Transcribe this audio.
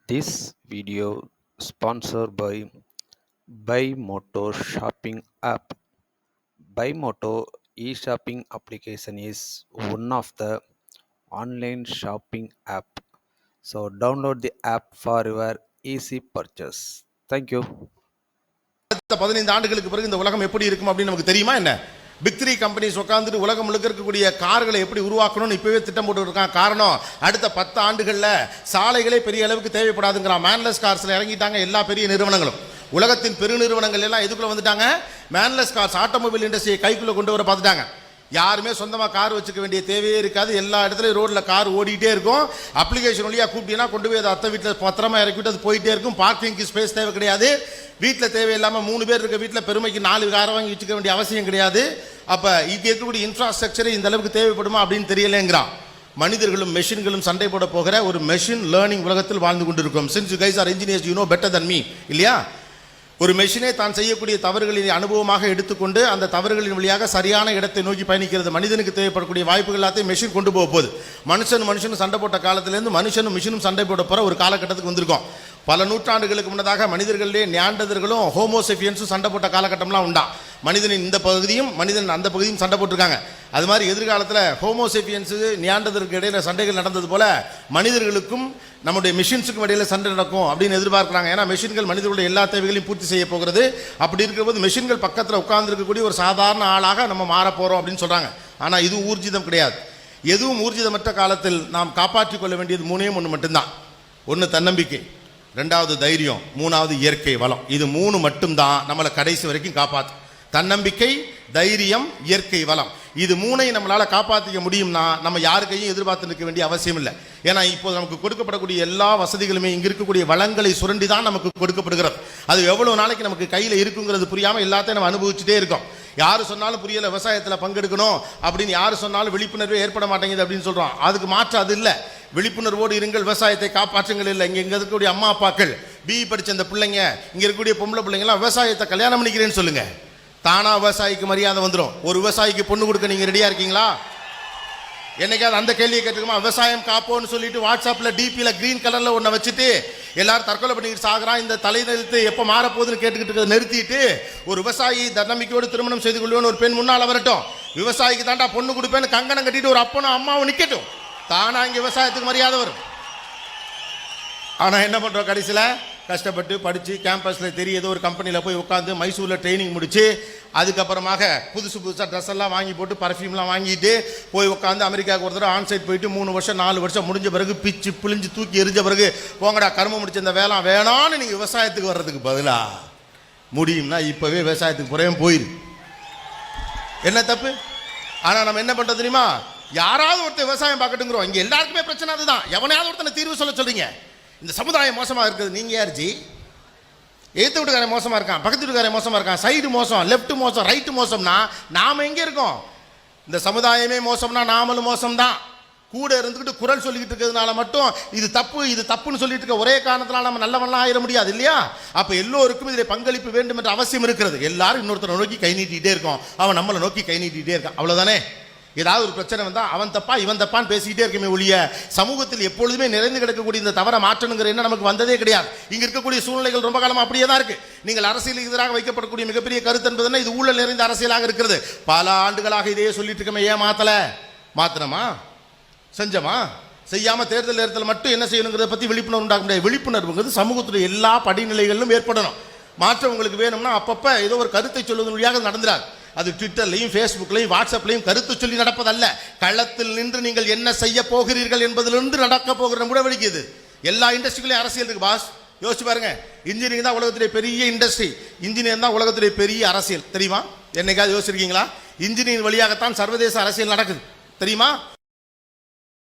This video sponsored by Buymoto shopping app. Buymoto e-shopping application is one of the online shopping app. So download the app for your easy purchase. Thank you. 15 ஆண்டுகளுக்கு பிறகு இந்த உலகம் எப்படி இருக்கும் அப்படின்னு நமக்கு தெரியுமா என்ன? பிக் 3 கம்பெனிஸ் உட்கார்ந்துட்டு உலகம் முழுக்க இருக்கக்கூடிய கார்களை எப்படி உருவாக்கணும்னு இப்பவே திட்டம் போட்டு இருக்காங்க. காரணம் அடுத்த 10 ஆண்டுகள்ல சாலைகளே பெரிய அளவுக்கு தேவைப்படாதுங்கிறான். மேன்லெஸ் கார்ஸ்ல இறங்கிட்டாங்க எல்லா பெரிய நிறுவனங்களும். உலகத்தின் பெருநிறுவனங்கள் எல்லாம் எதுக்குள்ள வந்துட்டாங்க? மேன்லெஸ் கார்ஸ் ஆட்டோமொபைல் இண்டஸ்ட்ரியை கைக்குள்ள கொண்டு வர பார்த்துட்டாங்க. யாருமே சொந்தமாக கார் வச்சுக்க வேண்டிய தேவையே இருக்காது. எல்லா இடத்துலையும் ரோட்டில் கார் ஓடிட்டே இருக்கும். அப்ளிகேஷன் வழியாக கூப்பிட்டீங்கன்னா கொண்டு போய் அதை அத்தை வீட்டில் பத்திரமா இறக்கிவிட்டு அது போயிட்டே இருக்கும். பார்க்கிங்க்கு ஸ்பேஸ் தேவை கிடையாது. வீட்டில் தேவையில்லாமல் 3 பேர் இருக்க வீட்டில் பெருமைக்கு 4 காரை வாங்கி வச்சுக்க வேண்டிய அவசியம் கிடையாது. அப்போ இங்கே இருக்கக்கூடிய இன்ஃப்ராஸ்ட்ரக்சர் இந்த அளவுக்கு தேவைப்படுமா அப்படின்னு தெரியலேங்கிறான். மனிதர்களும் மெஷின்களும் சண்டை போட போகிற ஒரு மெஷின் லேர்னிங் உலகத்தில் வாழ்ந்து கொண்டிருக்கும். Since you guys are engineers you know better than me, இல்லையா? ஒரு மெஷினே தான் செய்யக்கூடிய தவறுகளின் அனுபவமாக எடுத்துக்கொண்டு அந்த தவறுகளின் வழியாக சரியான இடத்தை நோக்கி பயணிக்கிறது. மனிதனுக்கு தேவைப்படக்கூடிய வாய்ப்புகள் எல்லாத்தையும் மெஷின் கொண்டு போக போகுது. மனுஷனும் சண்டை போட்ட காலத்திலேருந்து மனுஷனும் மிஷினும் சண்டை போட போகிற ஒரு காலகட்டத்துக்கு வந்திருக்கோம். பல நூற்றாண்டுகளுக்கு முன்னதாக மனிதர்களிலே நியாண்டதர்களும் ஹோமோசெஃபியன்ஸும் சண்டை போட்ட காலகட்டம்லாம் உண்டா. மனிதனின் இந்த பகுதியும் மனிதன் அந்த பகுதியும் சண்டை போட்டிருக்காங்க. அது மாதிரி எதிர்காலத்தில் ஹோமோசெஃபியன்ஸு நியாண்டதற்கு இடையில சண்டைகள் நடந்தது போல மனிதர்களுக்கும் நம்முடைய மிஷின்ஸுக்கும் இடையில சண்டை நடக்கும் அப்படின்னு எதிர்பார்க்குறாங்க. ஏன்னா மெஷின்கள் மனிதர்களுடைய எல்லா தேவைகளையும் பூர்த்தி செய்ய போகிறது. அப்படி இருக்கிறபோது மெஷின்கள் பக்கத்தில் உட்கார்ந்துருக்கக்கூடிய ஒரு சாதாரண ஆளாக நம்ம மாற போகிறோம் அப்படின்னு சொல்கிறாங்க. ஆனால் இதுவும் ஊர்ஜிதம் கிடையாது. எதுவும் ஊர்ஜிதமற்ற காலத்தில் நாம் காப்பாற்றிக் கொள்ள வேண்டியது 3 மட்டும்தான். ஒன்று தன்னம்பிக்கை, 2வது தைரியம், 3வது இயற்கை வளம். இது 3 மட்டும்தான் நம்மளை கடைசி வரைக்கும் காப்பாற்றும். தன்னம்பிக்கை, தைரியம், இயற்கை வளம். இது 3ஐயும் நம்மளால் காப்பாற்றிக்க முடியும்னா நம்ம யாருக்கையும் எதிர்பார்த்து நிற்க வேண்டிய அவசியம் இல்லை. ஏன்னா இப்போது நமக்கு கொடுக்கப்படக்கூடிய எல்லா வசதிகளுமே இங்கே இருக்கக்கூடிய வளங்களை சுரண்டி தான் நமக்கு கொடுக்கப்படுகிறது. அது எவ்வளோ நாளைக்கு நமக்கு கையில் இருக்குங்கிறது புரியாமல் எல்லாத்தையும் நம்ம அனுபவிச்சுட்டே இருக்கோம். யார் சொன்னாலும் புரியலை, விவசாயத்தில் பங்கெடுக்கணும் அப்படின்னு யார் சொன்னாலும் விழிப்புணர்வே ஏற்பட மாட்டேங்குது அப்படின்னு சொல்கிறோம். அதுக்கு மாற்று அது இல்லை. விழிப்புணர்வோடு இருங்கள், விவசாயத்தை காப்பாற்றுங்கள். இல்லை, இங்கே இருக்கக்கூடிய அம்மா அப்பாக்கள், பிஇ படித்த அந்த பிள்ளைங்க, இங்கே இருக்கக்கூடிய பொம்பளை பிள்ளைங்களாம் விவசாயத்தை கல்யாணம் பண்ணிக்கிறேன்னு சொல்லுங்க. தானா விவசாயிக்கு மரியாதை வந்துடும். ஒரு விவசாயிக்கு பொண்ணு கொடுக்க நீங்கள் ரெடியாக இருக்கீங்களா? என்னைக்காவது அந்த கேள்வியை கேட்டுக்குமா? விவசாயம் காப்போன்னு சொல்லிட்டு வாட்ஸ்அப்பில் டிபியில் கிரீன் கலரில் ஒன்றை வச்சுட்டு எல்லாரும் தற்கொலை பண்ணிக்கிட்டு சாகுறான். இந்த தலைநிறுத்து எப்போ மாறப்போகுதுன்னு கேட்டுக்கிட்டு நிறுத்திட்டு ஒரு விவசாயி தன்னம்பிக்கையோடு திருமணம் செய்து கொள்வேன்னு ஒரு பெண் முன்னால் வரட்டும். விவசாயிக்கு தாண்டா பொண்ணு கொடுப்பேன்னு கங்கணம் கட்டிட்டு ஒரு அப்பனும் அம்மாவும் நிற்கட்டும். தானா இங்கே விவசாயத்துக்கு மரியாதை வரும். ஆனால் என்ன பண்ணுறோம்? கடைசியில் கஷ்டப்பட்டு படித்து கேம்பஸில் தெரிய ஏதோ ஒரு கம்பெனியில் போய் உட்காந்து மைசூரில் ட்ரைனிங் முடித்து அதுக்கப்புறமாக புதுசாக ட்ரெஸ் எல்லாம் வாங்கி போட்டு பர்ஃப்யூம்லாம் வாங்கிட்டு போய் உட்காந்து அமெரிக்காவுக்கு ஒரு தடவை ஆன்சைட் போயிட்டு 3 வருஷம் 4 வருஷம் முடிஞ்ச பிறகு பிச்சு பிழிஞ்சு தூக்கி எரிஞ்ச பிறகு போங்கடா கர்மம் முடிச்ச இந்த வேலை வேணான்னு நீங்கள் விவசாயத்துக்கு வர்றதுக்கு பதிலாக முடியும்னா இப்போவே விவசாயத்துக்கு புறையும் போயிரு. என்ன தப்பு? ஆனால் நம்ம என்ன பண்ணுறது தெரியுமா? யாராவது ஒருத்தர் விவசாயம் பார்க்கட்டுங்கிறோம். இங்கே எல்லாருக்குமே பிரச்சனை அதுதான். எவனையாவது ஒருத்தனை தீர்வு சொல்றீங்க. இந்த சமுதாயம் மோசமாக இருக்குது. நீங்கள் யார் ஜி? எதிர்த்து வீட்டுக்காரன் மோசமாக இருக்கான், பக்கத்து வீட்டுக்காரன் மோசமாக இருக்கான், சைடு மோசம், லெஃப்ட் மோசம், ரைட்டு மோசம்னா நாம் எங்கே இருக்கோம்? இந்த சமுதாயமே மோசம்னா நாமளும் மோசம்தான். கூட இருந்துக்கிட்டு குரல் சொல்லிக்கிட்டு இருக்கிறதுனால மட்டும் இது தப்புன்னு சொல்லிட்டு இருக்க ஒரே காரணத்தினால நம்ம நல்லவன்லாம் ஆயிட முடியாது, இல்லையா? அப்போ எல்லோருக்கும் இதில் பங்களிப்பு வேண்டும் என்ற அவசியம் இருக்கிறது. எல்லாரும் இன்னொருத்தரை நோக்கி கை நீட்டிகிட்டே இருக்கோம், அவன் நம்மளை நோக்கி கை நீட்டிகிட்டே இருக்கான், அவ்வளோதானே? ஏதாவது ஒரு பிரச்சனை வந்தால் அவன் தப்பா இவன் தப்பான்னு பேசிக்கிட்டே இருக்குமே ஒழிய சமூகத்தில் எப்பொழுதுமே நிறைந்து கிடக்கக்கூடிய இந்த தவறை மாற்றணுங்கிற என்ன நமக்கு வந்ததே கிடையாது. இங்கே இருக்கக்கூடிய சூழ்நிலைகள் ரொம்ப காலமாக அப்படியே தான் இருக்கு. நீங்கள் அரசியலுக்கு எதிராக வைக்கப்படக்கூடிய மிகப்பெரிய கருத்து என்பதுன்னா இது ஊழல் நிறைந்த அரசியலாக இருக்கிறது. பல ஆண்டுகளாக இதையே சொல்லிட்டு இருக்கமே, ஏன் மாற்றணுமா? செஞ்சமா? செய்யாமல் தேர்தல் நேரத்தில் மட்டும் என்ன செய்யணுங்கிறத பற்றி விழிப்புணர்வு உண்டாக்க முடியாது. விழிப்புணர்வுங்கிறது சமூகத்துடைய எல்லா படிநிலைகளிலும் ஏற்படணும். மாற்றம் உங்களுக்கு வேணும்னா அப்பப்போ ஏதோ ஒரு கருத்தை சொல்வதன் வழியாக நடந்துடாது. அது ட்விட்டர்லையும் ஃபேஸ்புக்லையும் வாட்ஸ்அப்லையும் கருத்து சொல்லி நடப்பதல்ல. களத்தில் நின்று நீங்கள் என்ன செய்ய போகிறீர்கள் என்பதிலிருந்து நடக்க போகிற முடிவெடுக்குது. எல்லா இண்டஸ்ட்ரிகளையும் அரசியல் இருக்கு பாஸ். யோசிச்சு பாருங்க. இன்ஜினியரிங் தான் உலகத்திலே பெரிய இண்டஸ்ட்ரி, இன்ஜினியர் தான் உலகத்திலே பெரிய அரசியல். தெரியுமா? என்னைக்காவது யோசிச்சிருக்கீங்களா? இன்ஜினியரிங் வழியாகத்தான் சர்வதேச அரசியல் நடக்குது, தெரியுமா?